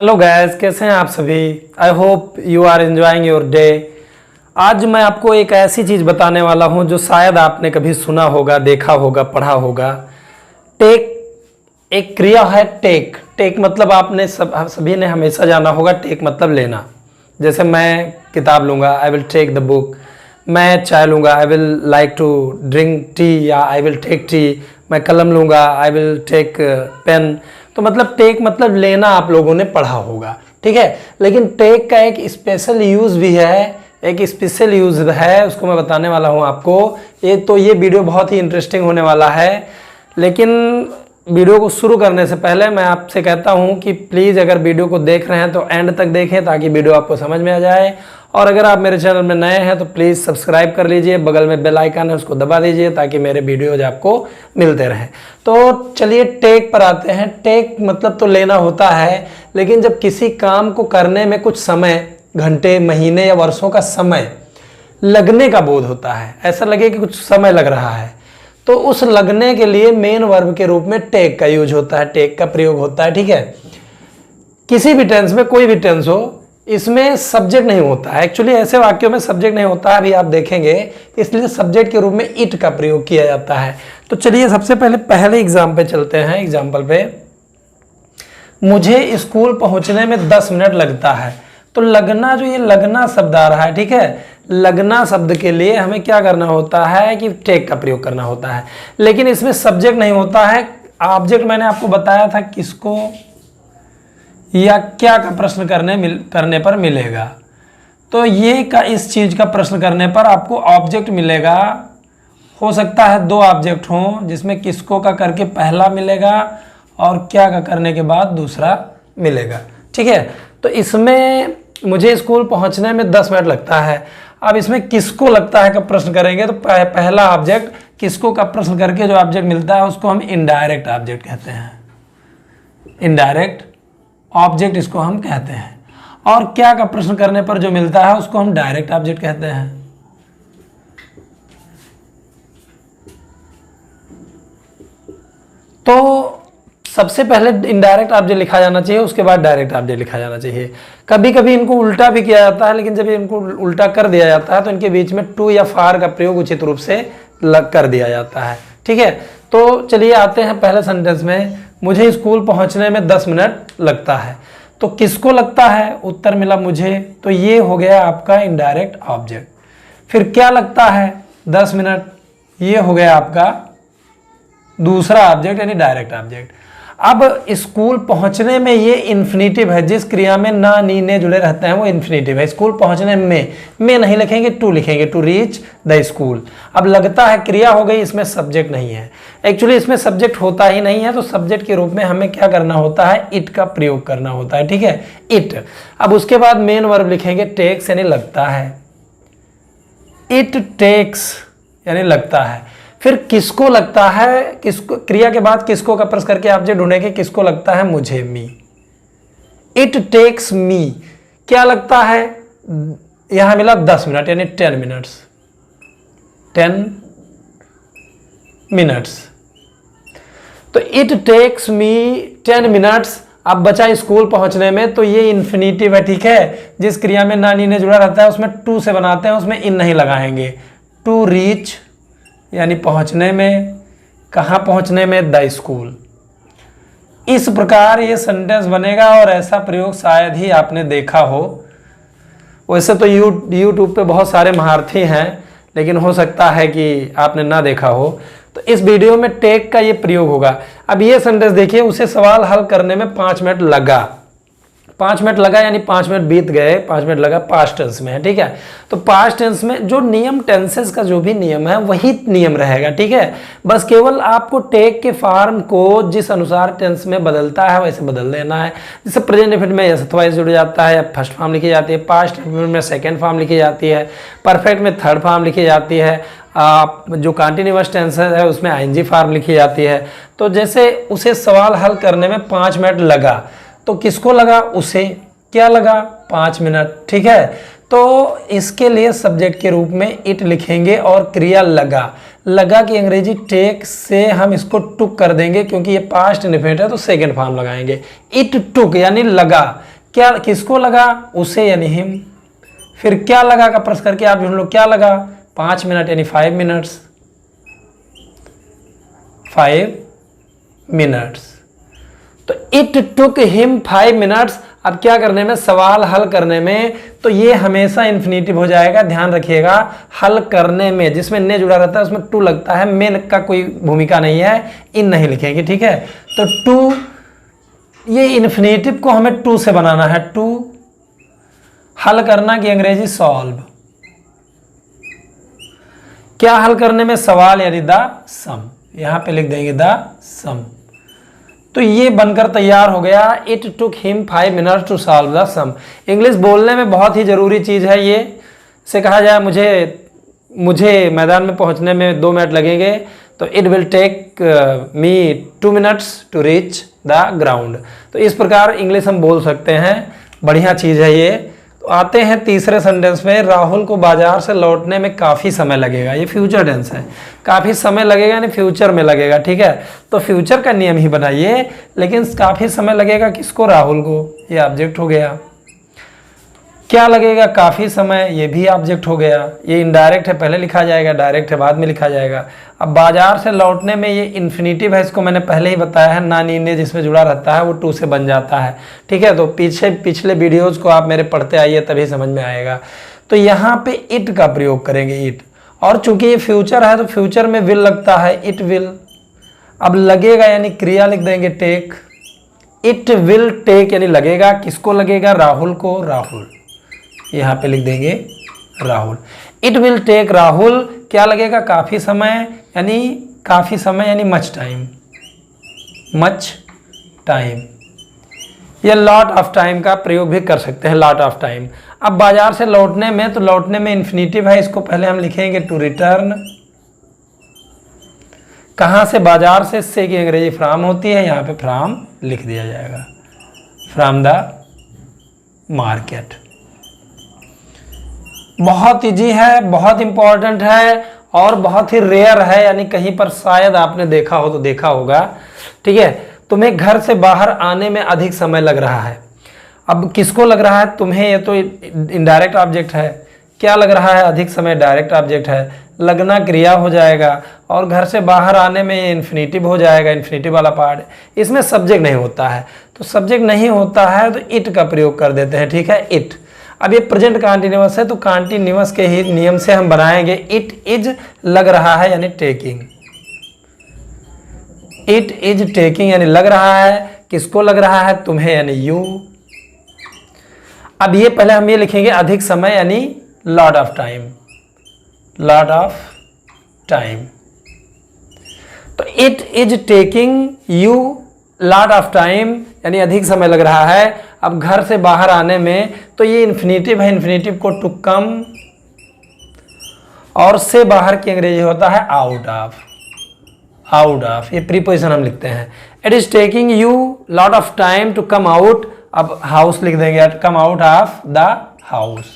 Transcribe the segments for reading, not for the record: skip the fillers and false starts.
Hello guys, कैसे हैं आप सभी। I hope you are enjoying your day. आज मैं आपको एक ऐसी चीज़ बताने वाला हूं जो शायद आपने कभी सुना होगा, देखा होगा, पढ़ा होगा। टेक एक क्रिया है। टेक टेक मतलब आपने सभी ने हमेशा जाना होगा। टेक मतलब लेना। जैसे मैं किताब लूँगा, I will take the book. मैं चाय लूँगा, I will like to drink tea या आई विल टेक टी। मैं कलम लूँगा, आई विल टेक पेन। तो मतलब टेक मतलब लेना आप लोगों ने पढ़ा होगा, ठीक है। लेकिन टेक का एक स्पेशल यूज़ भी है, एक स्पेशल यूज़ है, उसको मैं बताने वाला हूँ आपको। ये वीडियो बहुत ही इंटरेस्टिंग होने वाला है। लेकिन वीडियो को शुरू करने से पहले मैं आपसे कहता हूँ कि प्लीज़ अगर वीडियो को देख रहे हैं तो एंड तक देखें ताकि वीडियो आपको समझ में आ जाए। और अगर आप मेरे चैनल में नए हैं तो प्लीज़ सब्सक्राइब कर लीजिए, बगल में बेल आइकन है उसको दबा दीजिए ताकि मेरे वीडियोज आपको मिलते रहें। तो चलिए टेक पर आते हैं। टेक मतलब तो लेना होता है, लेकिन जब किसी काम को करने में कुछ समय, घंटे, महीने या वर्षों का समय लगने का बोध होता है, ऐसा लगे कि कुछ समय लग रहा है, तो उस लगने के लिए मेन वर्ब के रूप में टेक का यूज होता है, टेक का प्रयोग होता है, ठीक है। किसी भी टेंस में, कोई भी टेंस हो, इसमें सब्जेक्ट नहीं होता है। एक्चुअली ऐसे वाक्यों में सब्जेक्ट नहीं होता है, अभी आप देखेंगे, इसलिए सब्जेक्ट के रूप में इट का प्रयोग किया जाता है। तो चलिए सबसे पहले एग्जाम पे चलते हैं। एग्जाम्पल पे, मुझे स्कूल पहुंचने में 10 मिनट लगता है। तो लगना, जो ये लगना शब्द आ रहा है, ठीक है, लगना शब्द के लिए हमें क्या करना होता है कि टेक का प्रयोग करना होता है। लेकिन इसमें सब्जेक्ट नहीं होता है। ऑब्जेक्ट मैंने आपको बताया था किसको या क्या का प्रश्न करने पर मिलेगा। तो ये का इस चीज का प्रश्न करने पर आपको ऑब्जेक्ट मिलेगा। हो सकता है 2 ऑब्जेक्ट हों, जिसमें किसको का करके पहला मिलेगा और क्या का करने के बाद दूसरा मिलेगा, ठीक है। तो इसमें मुझे स्कूल पहुंचने में 10 मिनट लगता है। अब इसमें किसको लगता है का प्रश्न करेंगे तो पहला ऑब्जेक्ट किसको का प्रश्न करके जो ऑब्जेक्ट मिलता है उसको हम इनडायरेक्ट ऑब्जेक्ट कहते हैं। इनडायरेक्ट ऑब्जेक्ट इसको हम कहते हैं। और क्या का प्रश्न करने पर जो मिलता है उसको हम डायरेक्ट ऑब्जेक्ट कहते हैं। तो सबसे पहले इनडायरेक्ट ऑब्जेक्ट लिखा जाना चाहिए, उसके बाद डायरेक्ट ऑब्जेक्ट लिखा जाना चाहिए। कभी कभी इनको उल्टा भी किया जाता है, लेकिन जब इनको उल्टा कर दिया जाता है तो इनके बीच में टू या फार का प्रयोग उचित रूप से कर दिया जाता है, ठीक है। तो चलिए आते हैं पहले सेंटेंस में। मुझे स्कूल पहुंचने में 10 मिनट लगता है। तो किसको लगता है, उत्तर मिला मुझे, तो ये हो गया आपका इनडायरेक्ट ऑब्जेक्ट। फिर क्या लगता है, 10 मिनट, ये हो गया आपका दूसरा ऑब्जेक्ट यानी डायरेक्ट ऑब्जेक्ट। अब स्कूल पहुंचने में ये इन्फिनेटिव है, जिस क्रिया में ना, नी, ने जुड़े रहते हैं वो इन्फिनेटिव है। स्कूल पहुंचने में नहीं लिखेंगे, टू लिखेंगे, टू रीच द स्कूल। अब लगता है क्रिया हो गई, इसमें सब्जेक्ट नहीं है। एक्चुअली इसमें सब्जेक्ट होता ही नहीं है, तो सब्जेक्ट के रूप में हमें क्या करना होता है, इट का प्रयोग करना होता है, ठीक है, इट। अब उसके बाद मेन वर्ब लिखेंगे टेक्स यानी लगता है। इट टेक्स यानी लगता है। फिर किसको लगता है, किसको, क्रिया के बाद किसको का प्रश्न करके ऑब्जेक्ट ढूंढेंगे, किसको लगता है, मुझे, मी। इट टेक्स मी, क्या लगता है, यहां मिला 10 मिनट यानी 10 मिनट्स, 10 मिनट्स। तो इट टेक्स मी 10 मिनट्स। अब बचा स्कूल पहुंचने में, तो ये इन्फिनेटिव है, ठीक है। जिस क्रिया में ना, नी, ने जुड़ा रहता है उसमें टू से बनाते हैं, उसमें इन नहीं लगाएंगे। टू रीच यानी पहुंचने में, कहां पहुंचने में, द स्कूल। इस प्रकार ये सेंटेंस बनेगा और ऐसा प्रयोग शायद ही आपने देखा हो। वैसे तो यूट्यूब पे बहुत सारे महारथी हैं, लेकिन हो सकता है कि आपने ना देखा हो। तो इस वीडियो में टेक का ये प्रयोग होगा। अब ये सेंटेंस देखिए, उसे सवाल हल करने में 5 मिनट लगा। 5 मिनट लगा यानी 5 मिनट बीत गए, 5 मिनट लगा, पास्ट टेंस में है, ठीक है। तो पास्ट टेंस में जो नियम, टेंसेस का जो भी नियम है वही नियम रहेगा, ठीक है। बस केवल आपको टेक के फॉर्म को जिस अनुसार टेंस में बदलता है वैसे बदल देना है। जैसे प्रेजेंट इंडेफिनिट में एस अथवा एस जुड़ जाता है या फर्स्ट फॉर्म लिखी जाती है, पास्ट में सेकेंड फॉर्म लिखी जाती है, परफेक्ट में थर्ड फॉर्म लिखी जाती है, जो कंटिन्यूअस टेंस है उसमें आईएनजी फॉर्म लिखी जाती है। तो जैसे उसे सवाल हल करने में 5 मिनट लगा, तो किसको लगा, उसे, क्या लगा, 5 मिनट, ठीक है। तो इसके लिए सब्जेक्ट के रूप में इट लिखेंगे और क्रिया लगा। लगा की अंग्रेजी टेक से हम इसको टुक कर देंगे, क्योंकि ये पास्ट इंडेफिनिट है तो सेकेंड फॉर्म लगाएंगे। इट टुक यानी लगा। क्या किसको लगा? उसे यानी हिम। फिर क्या लगा का प्रश्न करके आप ढूंढ लो, क्या लगा? 5 मिनट यानी 5 मिनट्स, 5 मिनट्स। तो इट टुक हिम 5 मिनट्स। अब क्या करने में, सवाल हल करने में, तो ये हमेशा इन्फिनेटिव हो जाएगा, ध्यान रखिएगा। हल करने में जिसमें ने जुड़ा रहता है उसमें टू लगता है, मेन का कोई भूमिका नहीं है, इन नहीं लिखेंगे, ठीक है। तो टू, ये इन्फिनेटिव को हमें टू से बनाना है, टू। हल करना की अंग्रेजी सॉल्व। क्या हल करने में? सवाल यानी द सम, यहां पे लिख देंगे द सम। तो ये बनकर तैयार हो गया, it took him 5 minutes to solve the sum. English बोलने में बहुत ही जरूरी चीज है ये। से कहा जाए मुझे मैदान में पहुंचने में 2 मिनट लगेंगे, तो it will take me 2 minutes to reach the ground. तो इस प्रकार इंग्लिश हम बोल सकते हैं, बढ़िया चीज है ये। तो आते हैं तीसरे सेंटेंस में, राहुल को बाजार से लौटने में काफ़ी समय लगेगा। ये फ्यूचर टेंस है, काफ़ी समय लगेगा यानी फ्यूचर में लगेगा, ठीक है। तो फ्यूचर का नियम ही बनाइए, लेकिन काफ़ी समय लगेगा किसको? राहुल को। ये ऑब्जेक्ट हो गया। क्या लगेगा? काफ़ी समय, ये भी ऑब्जेक्ट हो गया। ये इनडायरेक्ट है, पहले लिखा जाएगा, डायरेक्ट है बाद में लिखा जाएगा। अब बाजार से लौटने में ये इन्फिनेटिव है, इसको मैंने पहले ही बताया है, ना नीने जिसमें जुड़ा रहता है वो टू से बन जाता है, ठीक है। तो पिछले वीडियोज़ को आप मेरे पढ़ते आइए, तभी समझ में आएगा। तो यहाँ पे इट का प्रयोग करेंगे, इट। और चूंकि ये फ्यूचर है तो फ्यूचर में विल लगता है, इट विल। अब लगेगा यानी क्रिया लिख देंगे टेक। इट विल टेक यानी लगेगा, किसको लगेगा? राहुल को, राहुल। यहाँ पे लिख देंगे Rahul. It will take Rahul, क्या लगेगा? काफ़ी समय यानी मच टाइम, मच टाइम। या लॉट ऑफ टाइम का प्रयोग भी कर सकते हैं, लॉट ऑफ टाइम। अब बाजार से लौटने में, तो लौटने में इन्फिनेटिव है, इसको पहले हम लिखेंगे टू रिटर्न। कहाँ से? बाजार से की अंग्रेजी फ्रॉम होती है, यहाँ पे फ्रॉम लिख दिया जाएगा, फ्रॉम द मार्केट। बहुत इजी है, बहुत इंपॉर्टेंट है और बहुत ही रेयर है, यानी कहीं पर शायद आपने देखा हो तो देखा होगा, ठीक है। तुम्हें घर से बाहर आने में अधिक समय लग रहा है। अब किसको लग रहा है? तुम्हें। ये तो इनडायरेक्ट ऑब्जेक्ट है। क्या लग रहा है? अधिक समय, डायरेक्ट ऑब्जेक्ट है। लगना क्रिया हो जाएगा और घर से बाहर आने में ये इन्फिनेटिव हो जाएगा, इन्फिनेटिव वाला पार्ट। इसमें सब्जेक्ट नहीं होता है, तो सब्जेक्ट नहीं होता है तो इट का प्रयोग कर देते हैं, ठीक है, इट। अब ये प्रेजेंट कॉन्टिन्यूअस है तो कॉन्टिन्यूअस के ही नियम से हम बनाएंगे। इट इज लग रहा है यानी टेकिंग, इट इज टेकिंग यानी लग रहा है। किसको लग रहा है? तुम्हें यानी यू। अब ये पहले हम ये लिखेंगे अधिक समय यानी lot of time, lot of time. तो it is taking you lot of time यानी अधिक समय लग रहा है। अब घर से बाहर आने में, तो ये इन्फिनेटिव है, इन्फिनेटिव को टू कम, और से बाहर की अंग्रेजी होता है आउट ऑफ, आउट ऑफ। ये प्रीपोजिशन हम लिखते हैं। It is taking you lot of time to come out. अब हाउस लिख देंगे, come out of the house.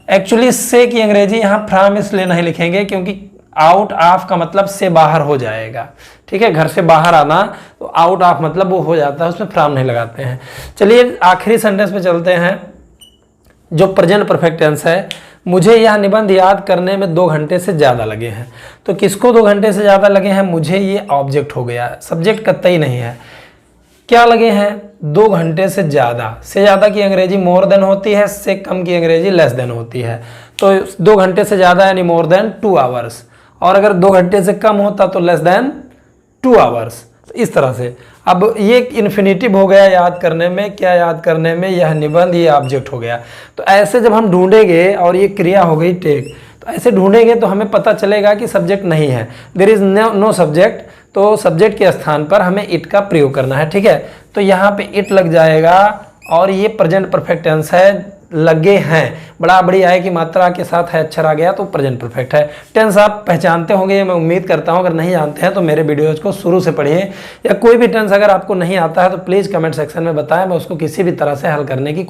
Actually से की अंग्रेजी यहाँ फ्रॉम इसलिए नहीं लिखेंगे क्योंकि आउट ऑफ का मतलब से बाहर हो जाएगा, ठीक है। घर से बाहर आना तो आउट ऑफ मतलब वो हो जाता है, उसमें फ्रॉम नहीं लगाते हैं। चलिए आखिरी सेंटेंस पे चलते हैं जो प्रेजेंट परफेक्ट टेंस है। मुझे यह निबंध याद करने में 2 घंटे से ज़्यादा लगे हैं। तो किसको 2 घंटे से ज़्यादा लगे हैं? मुझे, ये ऑब्जेक्ट हो गया, सब्जेक्ट कतई नहीं है। क्या लगे हैं? 2 घंटे से ज़्यादा की अंग्रेजी मोर देन होती है, से कम की अंग्रेजी लेस देन होती है। तो 2 घंटे से ज़्यादा यानी मोर देन 2 आवर्स, और अगर 2 घंटे से कम होता तो लेस देन 2 आवर्स। इस तरह से अब ये इन्फिनेटिव हो गया याद करने में। क्या याद करने में? यह निबंध, ये ऑब्जेक्ट हो गया। तो ऐसे जब हम ढूंढेंगे, और ये क्रिया हो गई टेक, तो ऐसे ढूंढेंगे तो हमें पता चलेगा कि सब्जेक्ट नहीं है, देयर इज नो सब्जेक्ट। तो सब्जेक्ट के स्थान पर हमें इट का प्रयोग करना है, ठीक है। तो यहाँ पे इट लग जाएगा, और ये प्रेजेंट परफेक्ट टेंस है, लगे हैं, बड़ा बड़ी आय की मात्रा के साथ है अक्षर आ गया तो प्रेजेंट परफेक्ट है। टेंस आप पहचानते होंगे, मैं उम्मीद करता हूं। अगर नहीं जानते हैं तो मेरे वीडियोज़ को शुरू से पढ़िए, या कोई भी टेंस अगर आपको नहीं आता है तो प्लीज़ कमेंट सेक्शन में बताएं, मैं उसको किसी भी तरह से हल करने की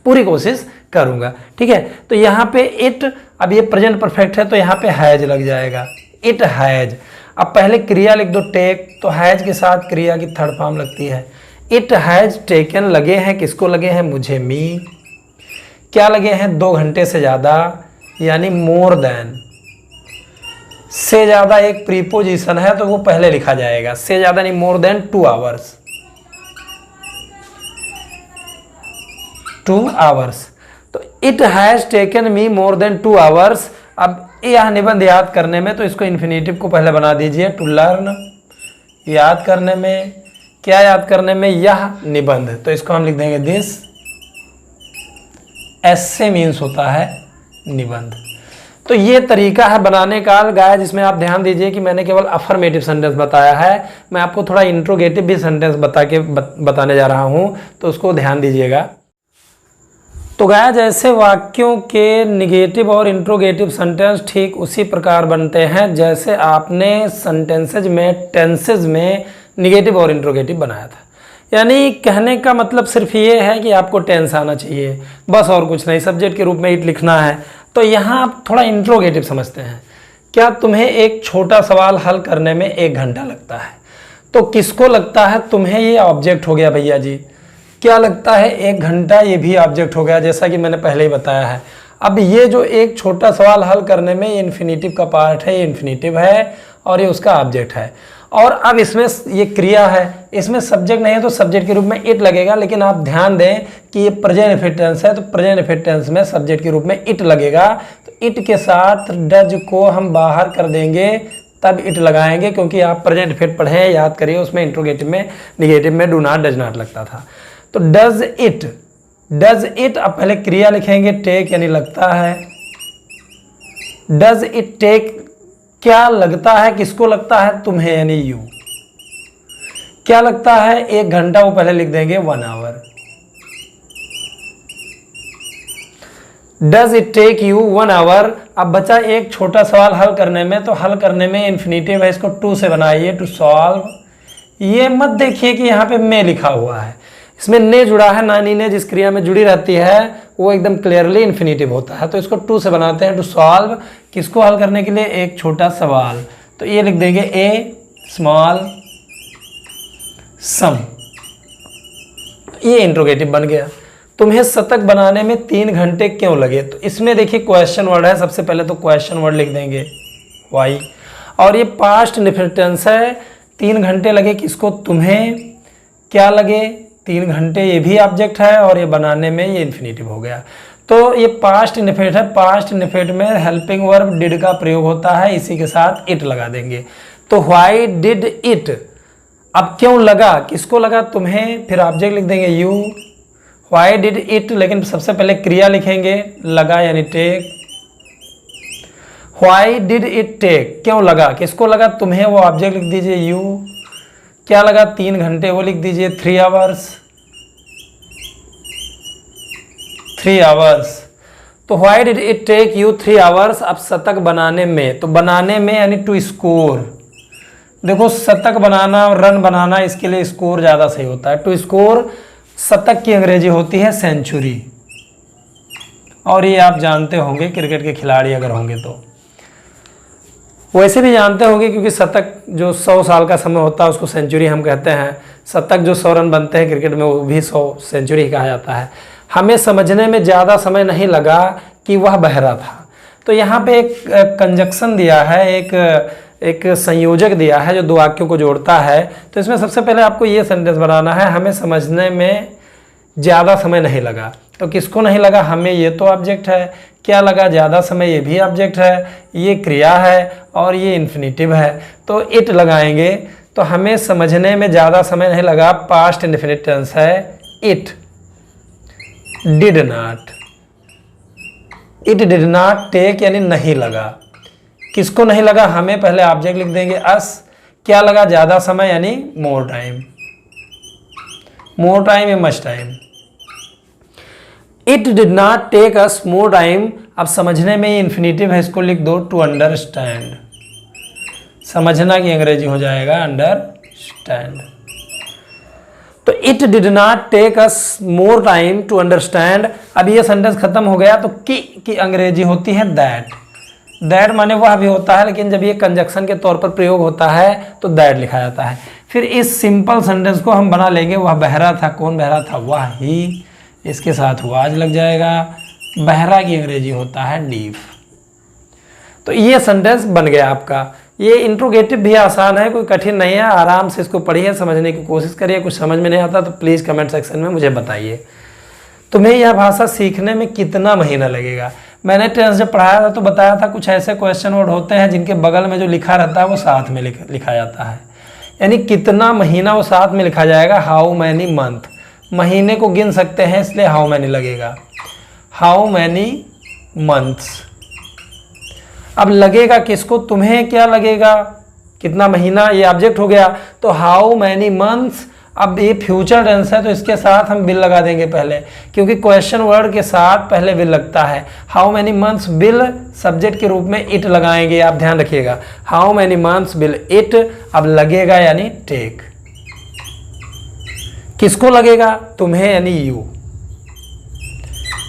पूरी कोशिश करूँगा। ठीक है, तो यहाँ पे इट, अब ये प्रेजेंट परफेक्ट है तो यहाँ पे हैज लग जाएगा, इट हैज। अब पहले क्रिया लिख दो टेक, तो हैज के साथ क्रिया की थर्ड फॉर्म लगती है। इट हैज टेकन लगे हैं, किसको लगे हैं? मुझे, मी। क्या लगे हैं? 2 घंटे से ज़्यादा, यानी मोर देन। से ज़्यादा एक प्रीपोजिशन है तो वो पहले लिखा जाएगा, से ज़्यादा नहीं, मोर देन 2 आवर्स, 2 आवर्स। तो it has taken me more than 2 hours. अब यह निबंध याद करने में तो इसको इन्फिनेटिव को पहले बना दीजिए, टू लर्न। याद करने में, क्या याद करने में? यह निबंध, तो इसको हम लिख देंगे दिस। ऐसे मीन्स होता है निबंध। तो ये तरीका है बनाने का गाइस, जिसमें आप ध्यान दीजिए कि मैंने केवल अफर्मेटिव सेंटेंस बताया है, मैं आपको थोड़ा इंट्रोगेटिव भी सेंटेंस बताने जा रहा हूं, तो उसको ध्यान दीजिएगा। तो गाइस, ऐसे वाक्यों के निगेटिव और इंट्रोगेटिव सेंटेंस ठीक उसी प्रकार बनते हैं जैसे आपने सेंटेंसेज में, टेंसेज में निगेटिव और इंट्रोगेटिव बनाया था। यानी कहने का मतलब सिर्फ ये है कि आपको टेंस आना चाहिए, बस, और कुछ नहीं। सब्जेक्ट के रूप में इट लिखना है। तो यहाँ आप थोड़ा इंट्रोगेटिव समझते हैं। क्या तुम्हें एक छोटा सवाल हल करने में 1 घंटा लगता है? तो किसको लगता है? तुम्हें। ये ऑब्जेक्ट हो गया भैया जी। क्या लगता है? 1 घंटा, ये भी ऑब्जेक्ट हो गया, जैसा कि मैंने पहले ही बताया है। अब ये जो एक छोटा सवाल हल करने में ये इन्फिनेटिव का पार्ट है, ये इन्फिनेटिव है और ये उसका ऑब्जेक्ट है। और अब इसमें ये क्रिया है, इसमें सब्जेक्ट नहीं है तो सब्जेक्ट के रूप में इट लगेगा, लेकिन आप ध्यान दें कि ये प्रेजेंट इन्फिनिट टेंस है तो प्रेजेंट इन्फिनिट टेंस में सब्जेक्ट के रूप में इट लगेगा। तो इट के साथ डज को हम बाहर कर देंगे, तब इट लगाएंगे, क्योंकि आप प्रेजेंट इन्फिनिट पढ़े हैं, याद करिए, उसमें इंट्रोगेटिव में, निगेटिव में डू नॉट, डज नॉट लगता था। तो डज इट, डज इट, अब पहले क्रिया लिखेंगे टेक, यानी लगता है। डज इट टेक, क्या लगता है? किसको लगता है? तुम्हें, यानी यू। क्या लगता है? 1 घंटा, वो पहले लिख देंगे 1 hour. Does it take you 1 hour. अब बचा एक छोटा सवाल हल करने में, तो हल करने में इन्फिनेटिव है, इसको टू से बनाइए, टू सॉल्व। ये मत देखिए कि यहाँ पे मे लिखा हुआ है, इसमें ने जुड़ा है, नानी ने जिस क्रिया में जुड़ी रहती है वो एकदम क्लियरली इन्फिनेटिव होता है। तो इसको टू से बनाते हैं, टू सॉल्व। किसको हल करने के लिए? एक छोटा सवाल। तो ये लिख देंगे ए स्मॉल सम। ये इंट्रोगेटिव बन गया। तुम्हें शतक बनाने में 3 घंटे क्यों लगे? तो इसमें देखिए क्वेश्चन वर्ड है, सबसे पहले तो क्वेश्चन वर्ड लिख देंगे वाई, और ये पास्ट इंडेफिनिट टेंस है। 3 घंटे लगे किसको? तुम्हें। क्या लगे? 3 घंटे, ये भी ऑब्जेक्ट है, और ये बनाने में ये इन्फिनेटिव हो गया। तो ये पास्ट इंडेफिनिट है, पास्ट इंडेफिनिट में हेल्पिंग वर्ब डिड का प्रयोग होता है, इसी के साथ इट लगा देंगे। तो व्हाई डिड इट, अब क्यों लगा? किसको लगा? तुम्हें। फिर ऑब्जेक्ट लिख देंगे यू। व्हाई डिड इट, लेकिन सबसे पहले क्रिया लिखेंगे लगा, यानी take. Why did it take, क्यों लगा? किसको लगा? तुम्हें, वो ऑब्जेक्ट लिख दीजिए यू। क्या लगा? 3 घंटे, वो लिख दीजिए 3 आवर्स, 3 आवर्स। तो why did it take you 3 hours. अब शतक बनाने में, तो बनाने में यानी टू स्कोर। देखो, शतक बनाना और रन बनाना, इसके लिए स्कोर ज़्यादा सही होता है। टू स्कोर, शतक की अंग्रेजी होती है सेंचुरी, और ये आप जानते होंगे क्रिकेट के खिलाड़ी अगर होंगे तो। वैसे भी जानते होंगे, क्योंकि शतक जो 100 साल का समय होता है उसको सेंचुरी हम कहते हैं। शतक जो 100 रन बनते हैं क्रिकेट में, वो भी 100 सेंचुरी कहा जाता है। हमें समझने में ज़्यादा समय नहीं लगा कि वह बहरा था। तो यहाँ पे एक कंजक्शन दिया है, एक संयोजक दिया है जो 2 वाक्यों को जोड़ता है। तो इसमें सबसे पहले आपको ये सेंटेंस बनाना है, हमें समझने में ज़्यादा समय नहीं लगा। तो किसको नहीं लगा? हमें, ये तो ऑब्जेक्ट है। क्या लगा? ज़्यादा समय, ये भी ऑब्जेक्ट है। ये क्रिया है और ये इन्फिनेटिव है, तो इट लगाएंगे। तो हमें समझने में ज़्यादा समय नहीं लगा, पास्ट इंडेफिनिट टेंस है। It did not, it did not take, यानी नहीं लगा। किसको नहीं लगा? हमें। पहले ऑब्जेक्ट लिख देंगे अस। क्या लगा? ज़्यादा समय, यानी मोर टाइम, मोर टाइम या much time. It did not take us more time, अब समझने में ये इन्फिनेटिव है, इसको लिख दो टू अंडरस्टैंड, समझना की अंग्रेजी हो जाएगा अंडरस्टैंड। तो it did not take us more time to understand, अब ये सेंटेंस खत्म हो गया। तो की अंग्रेजी होती है दैट, दैट माने वह भी होता है, लेकिन जब ये कंजक्शन के तौर पर प्रयोग होता है तो दैट लिखा जाता है। फिर इस सिंपल सेंटेंस को हम बना लेंगे, वह बहरा था, कौन बहरा था, वह ही, इसके साथ वाज लग जाएगा, बहरा की अंग्रेजी होता है डीफ। तो ये सेंटेंस बन गया आपका। ये इंट्रोगेटिव भी आसान है, कोई कठिन नहीं है, आराम से इसको पढ़िए, समझने की कोशिश करिए। कुछ समझ में नहीं आता तो प्लीज़ कमेंट सेक्शन में मुझे बताइए। तुम्हें यह भाषा सीखने में कितना महीना लगेगा? मैंने टेंस जब पढ़ाया था तो बताया था कुछ ऐसे क्वेश्चन वर्ड होते हैं जिनके बगल में जो लिखा रहता है वो साथ में लिखा जाता है, यानी कितना महीना वो साथ में लिखा जाएगा। हाउ मैनी मंथ, महीने को गिन सकते हैं इसलिए हाउ मैनी लगेगा, हाउ मैनी मंथ्स। अब लगेगा किसको, तुम्हें क्या लगेगा, कितना महीना, ये ऑब्जेक्ट हो गया। तो हाउ मैनी मंथ्स, अब ये फ्यूचर टेंस है तो इसके साथ हम बिल लगा देंगे पहले, क्योंकि क्वेश्चन वर्ड के साथ पहले बिल लगता है। How many months bill subject के रूप में इट लगाएंगे, आप ध्यान रखिएगा। How many months bill it, अब लगेगा यानी टेक, किसको लगेगा, तुम्हें यानी यू।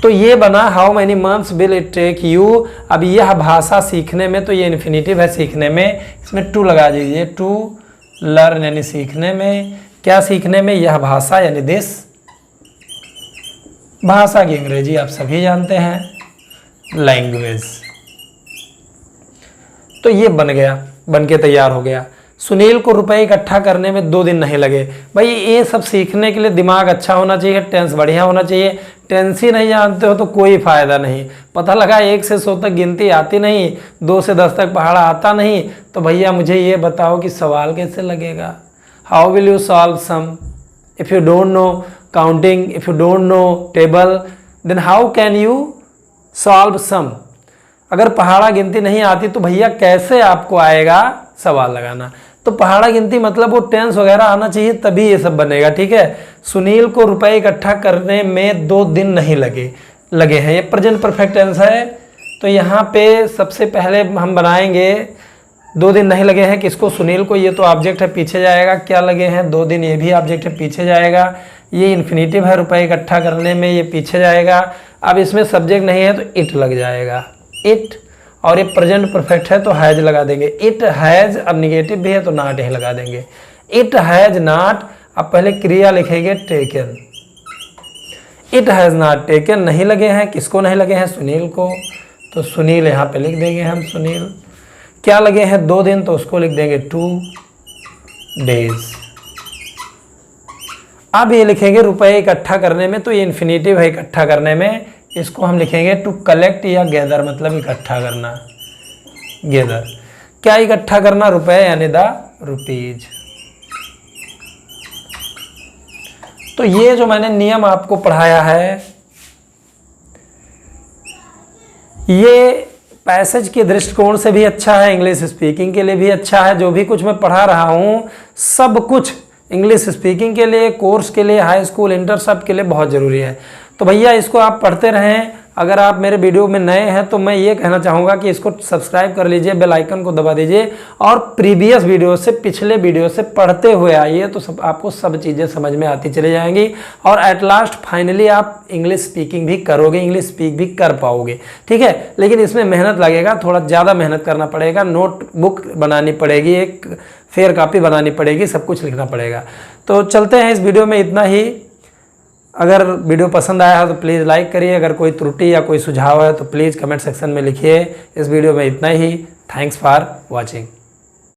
तो ये बना how many months will it take you. अब यह भाषा सीखने में, तो ये इन्फिनेटिव है सीखने में, इसमें टू लगा दीजिए, टू लर्न यानी सीखने में, क्या सीखने में, यह भाषा यानी दिस। भाषा की अंग्रेजी आप सभी जानते हैं लैंग्वेज। तो ये बन गया, बन के तैयार हो गया। सुनील को रुपए इकट्ठा करने में 2 दिन नहीं लगे। भाई ये सब सीखने के लिए दिमाग अच्छा होना चाहिए, टेंस बढ़िया होना चाहिए। टेंस ही नहीं जानते हो तो कोई फायदा नहीं। पता लगा 1 से 100 तक गिनती आती नहीं, 2 से 10 तक पहाड़ा आता नहीं, तो भैया मुझे ये बताओ कि सवाल कैसे लगेगा। How will you solve sum if you don't know counting, if you don't know table, then how can you solve sum. अगर पहाड़ा गिनती नहीं आती तो भैया कैसे आपको आएगा सवाल लगाना। तो पहाड़ा गिनती मतलब वो टेंस वगैरह आना चाहिए, तभी ये सब बनेगा, ठीक है। सुनील को रुपए इकट्ठा करने में 2 दिन नहीं लगे हैं, ये प्रेजेंट परफेक्ट टेंस है। तो यहाँ पे सबसे पहले हम बनाएंगे 2 दिन नहीं लगे हैं, किसको, सुनील को। ये तो ऑब्जेक्ट है, पीछे जाएगा, क्या लगे हैं 2 दिन, ये भी ऑब्जेक्ट है, पीछे जाएगा। ये इन्फिनेटिव है रुपए इकट्ठा करने में, ये पीछे जाएगा। अब इसमें सब्जेक्ट नहीं है तो इट लग जाएगा, इट। और ये प्रेजेंट परफेक्ट है तो हैज लगा देंगे, इट हैज। अब निगेटिव भी है तो नॉट ही लगा देंगे, इट हैज नॉट। अब पहले क्रिया लिखेंगे taken, it has not taken. नहीं लगे हैं, किसको नहीं लगे हैं, सुनील को। तो सुनील यहाँ पे लिख देंगे हम, सुनील। क्या लगे हैं 2 दिन, तो उसको लिख देंगे 2 डेज। अब ये लिखेंगे रुपए इकट्ठा करने में, तो ये इन्फिनेटिव है इकट्ठा करने में, इसको हम लिखेंगे टू कलेक्ट या गैदर, मतलब इकट्ठा करना, गैदर। क्या इकट्ठा करना, रुपए यानी द रुपीज। तो ये जो मैंने नियम आपको पढ़ाया है, ये पैसेज के दृष्टिकोण से भी अच्छा है, इंग्लिश स्पीकिंग के लिए भी अच्छा है। जो भी कुछ मैं पढ़ा रहा हूँ सब कुछ इंग्लिश स्पीकिंग के लिए, कोर्स के लिए, हाई स्कूल, इंटर, सब के लिए बहुत ज़रूरी है। तो भैया इसको आप पढ़ते रहें। अगर आप मेरे वीडियो में नए हैं तो मैं ये कहना चाहूँगा कि इसको सब्सक्राइब कर लीजिए, बेल आइकन को दबा दीजिए, और प्रीवियस वीडियो से, पिछले वीडियो से पढ़ते हुए आइए, तो सब आपको सब चीज़ें समझ में आती चली जाएंगी। और एट लास्ट फाइनली आप इंग्लिश स्पीकिंग भी करोगे, इंग्लिश स्पीक भी कर पाओगे, ठीक है। लेकिन इसमें मेहनत लगेगा, थोड़ा ज़्यादा मेहनत करना पड़ेगा, नोटबुक बनानी पड़ेगी, एक फेयर कॉपी बनानी पड़ेगी, सब कुछ लिखना पड़ेगा। तो चलते हैं, इस वीडियो में इतना ही। अगर वीडियो पसंद आया है तो प्लीज़ लाइक करिए, अगर कोई त्रुटि या कोई सुझाव है तो प्लीज़ कमेंट सेक्शन में लिखिए। इस वीडियो में इतना ही। Thanks for watching.